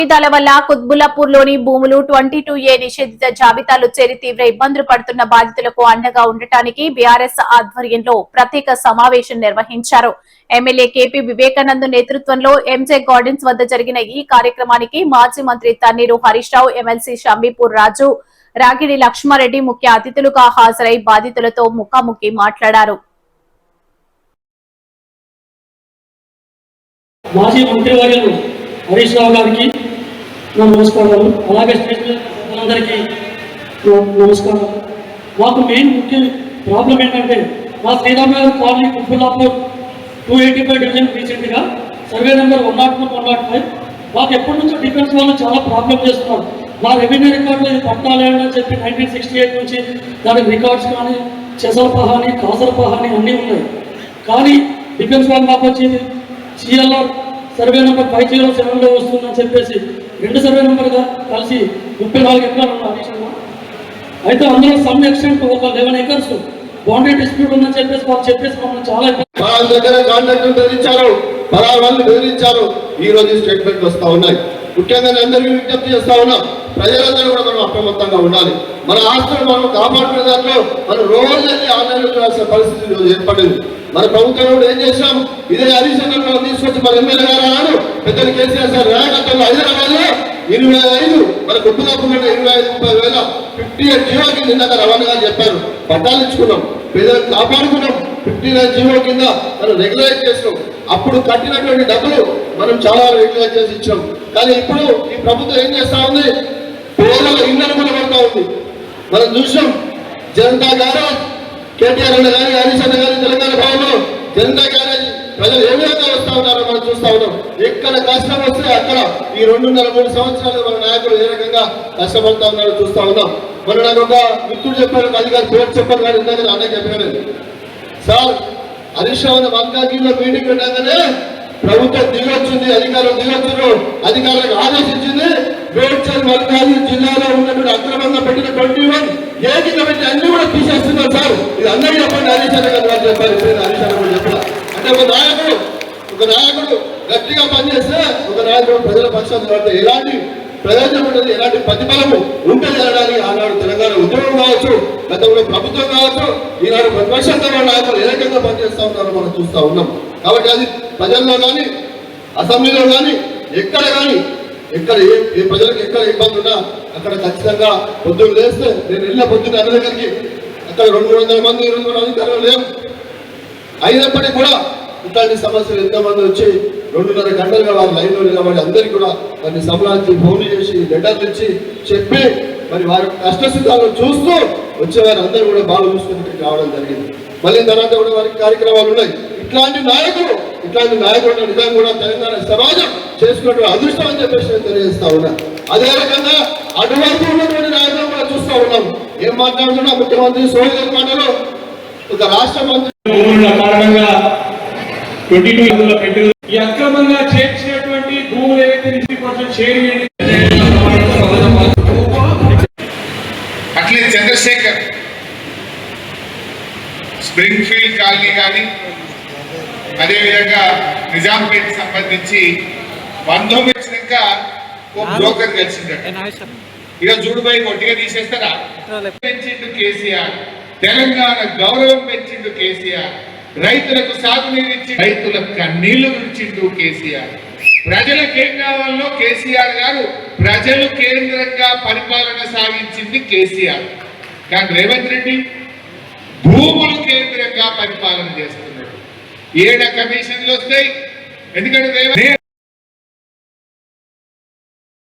విధాల వల్ల కుత్బుల్లాపూర్లోని భూములు 22A నిషేధిత జాబితాలో చేరి తీవ్ర ఇబ్బందులు పడుతున్న బాధితులకు అండగా ఉండటానికి బీఆర్ఎస్ ఆధ్వర్యంలో ప్రత్యేక సమావేశం నిర్వహించారు. ఎమ్మెల్యే కేపీ వివేకానంద్ నేతృత్వంలో ఎంజే గార్డెన్స్ వద్ద జరిగిన ఈ కార్యక్రమానికి మాజీ మంత్రి తన్నీరు హరీష్ రావు, ఎమ్మెల్సీ షంబీపూర్ రాజు, రాగిడి లక్ష్మారెడ్డి ముఖ్య అతిథులుగా హాజరై బాధితులతో ముఖాముఖి మాట్లాడారు. మాజీ మంత్రివర్యులు హరీష్ రావు గారికి నమస్కారాలు, అలాగే అందరికీ నమస్కారాలు. మాకు మెయిన్ ముఖ్య ప్రాబ్లం ఏంటంటే మా శ్రీరామనగర్ కాలనీ కుత్బుల్లాపూర్ 285 డివిజన్ రీసెంట్గా సర్వే నెంబర్ 104, 105 మాకు ఎప్పటి నుంచో డిఫెన్స్ వాళ్ళు చాలా ప్రాబ్లం చేస్తున్నారు. మా రెవెన్యూ రికార్డులో ఇది పట్టాలేండి అని చెప్పి 1968 నుంచి దానికి రికార్డ్స్ కానీ చెసల్ పహాని, కాసర్ పహాని అన్నీ ఉన్నాయి. కానీ డిఫెన్స్ వాళ్ళు మాకు వచ్చేది సిఎల్ఆర్ సర్వే నెంబర్ 507లో వస్తుందని చెప్పేసి 2 సర్వే నెంబర్గా కలిసి 34 ఎకరాలు అడిషన్గా అయితే అందులో సమ్ ఎక్స్టెంట్ ఒక 11 acres బౌండరీ డిస్ప్యూట్ ఉందని చెప్పేసి వాళ్ళు చెప్పేసి మమ్మల్ని చాలా బెదిరించారు. ఈ రోజు స్టేట్మెంట్ వస్తా ఉన్నాయి. ముఖ్యంగా అందరికీ విజ్ఞప్తి చేస్తా ఉన్నాం, ప్రజలందరూ కూడా మనం అప్రమత్తంగా ఉండాలి. మన ఆస్తులు మనం కాపాడుకునే దాంట్లో మనం రోజు ఆన్లైన్లో చూడాల్సిన పరిస్థితి ఏర్పడింది. మన ప్రభుత్వం కూడా ఏం చేశాం, ఇదే హరీశ్చంద్ర తీసుకొచ్చి మన ఎమ్మెల్యే గారు అన్నాడు, పెద్దలు కేసీఆర్ సార్ నాయకత్వంలో హైదరాబాద్ లో 25 మన కుటుంబంలో 25-30 వేల 58 జీవో నిన్న రవాణా గారు చెప్పారు. పట్టాలు ఇచ్చుకున్నాం, పేదలకు కాపాడుకున్నాం. 59 జీవో కింద మనం రెగ్యులైజ్ చేసినాం. అప్పుడు కట్టినటువంటి డబ్బులు మనం చాలా రెగ్యులైజ్ చేసి ఇచ్చాం. కానీ ఇప్పుడు ఈ ప్రభుత్వం ఏం చేస్తా ఉంది, పేదల ఇళ్లను కూడా పడతా ఉంది. మనం చూసాం జనతా గ్యారేజ్ కేటీఆర్ అన్న కానీ హరీష్ అన్న కానీ తెలంగాణ భవన్లో జనతా గ్యారేజ్ ప్రజలు ఏ విధంగా వస్తా ఉన్నారో మనం చూస్తా ఉన్నాం. ఎక్కడ కష్టం వస్తే అక్కడ ఈ 2.5-3 సంవత్సరాలు మన నాయకులు ఏ రకంగా కష్టపడతా ఉన్నారో చూస్తా ఉన్నాం. మన నాకు ఒక మిత్రుడు చెప్పారు, అధికారి పేరు చెప్పారు కానీ ఇందాక అన్నయ్య చెప్పాను సార్, హరీష్ రావు మల్కాజ్గిరిలో మీటింగ్ పెట్టగానే ప్రభుత్వం దిగొచ్చింది, అధికారులు దిగొచ్చారు, అధికారులకు ఆదేశించింది మేడ్చల్ మల్కాజ్గిరి జిల్లాలో ఉన్నటువంటి అక్రమంగా పెట్టిన 21 కింద పెట్టి అన్ని కూడా తీసేస్తున్నారు సార్. ఇది అందరికీ చెప్పండి, హరీష్ అన్న గారు చెప్పారు, హరీష్ అన్న కూడా చెప్పారు. అంటే ఒక నాయకుడు గట్టిగా పనిచేస్తే, ఒక నాయకుడు ప్రజల పక్షాన్ని పడితే ఎలాంటి ప్రయోజనం ఉంటుంది, ఎలాంటి ప్రతిఫలము ఉంటుంది అనడానికి ఆనాడు తెలంగాణ ఉద్యమం కావచ్చు, గతంలో ప్రభుత్వం కావచ్చు, ఈనాడు ప్రతిపక్షంతో నాయకులు ఏ రకంగా పనిచేస్తూ ఉన్నారో మనం చూస్తూ ఉన్నాం. కాబట్టి అది ప్రజల్లో కానీ అసెంబ్లీలో కానీ ఎక్కడ ఏ ప్రజలకు ఎక్కడ ఇబ్బంది ఉన్నా అక్కడ ఖచ్చితంగా పొద్దున్న లేస్తే నేను వెళ్ళిన పొద్దున్న అన్న దగ్గరికి అక్కడ 200-300 మంది 200 అధికారులు లేవు. అయినప్పటికీ కూడా ఇట్లాంటి సమస్యలు ఎంతమంది వచ్చి 2.5 గంటలుగా వారి లైన్లో నిలబడి అందరికీ కూడా వారిని సంలాంచి ఫోన్లు చేసి లెటర్లు ఇచ్చి చెప్పి మరి వారి కష్టసుఖాలను చూస్తూ వచ్చేవారు అందరూ కూడా బాగా చూసుకుని రావడం జరిగింది. మళ్ళీ తర్వాత కూడా వారికి కార్యక్రమాలు ఉన్నాయి. ఇట్లాంటి నాయకులు నిజంగా కూడా తెలంగాణ సమాజం చేసుకున్నటువంటి అదృష్టం అని చెప్పేసి నేను తెలియజేస్తా ఉన్నా. అదే రకంగా అటువైపు ఉన్నటువంటి నాయకులు కూడా చూస్తూ ఉన్నాం. ఏం మాట్లాడుతున్నా ముఖ్యమంత్రి సోదరు మాటలు ఒక రాష్ట్ర మంత్రి కారణంగా 22 ఈ అక్రమంగా చేర్చినటువంటి భూములు ఏదైతే 90% షేర్ అట్లే చంద్రశేఖర్ స్ప్రింగ్ ఫీల్డ్ కాలనీ కానీ అదేవిధంగా నిజాంపేట్ సంబంధించి బంధం వచ్చినాక ఓ బ్రోకర్ కలిసిందట. ఇక చూడుబాయి కొట్టిగా తీసేస్తారా? పెంచిండు కేసీఆర్, తెలంగాణ గౌరవం పెంచిండు కేసీఆర్, రైతులకు సాగునీరు ఇచ్చి రైతుల కన్నీళ్లు విడిచిండు కేసీఆర్. ప్రజలకు ఏం కావాలో కేసీఆర్ గారు ప్రజలు కేంద్రంగా పరిపాలన సాగించింది కేసీఆర్. కానీ రేవంత్ రెడ్డి భూములు కేంద్రంగా పరిపాలన చేస్తున్నాడు. 7 కమిషన్లు వస్తాయి. ఎందుకంటే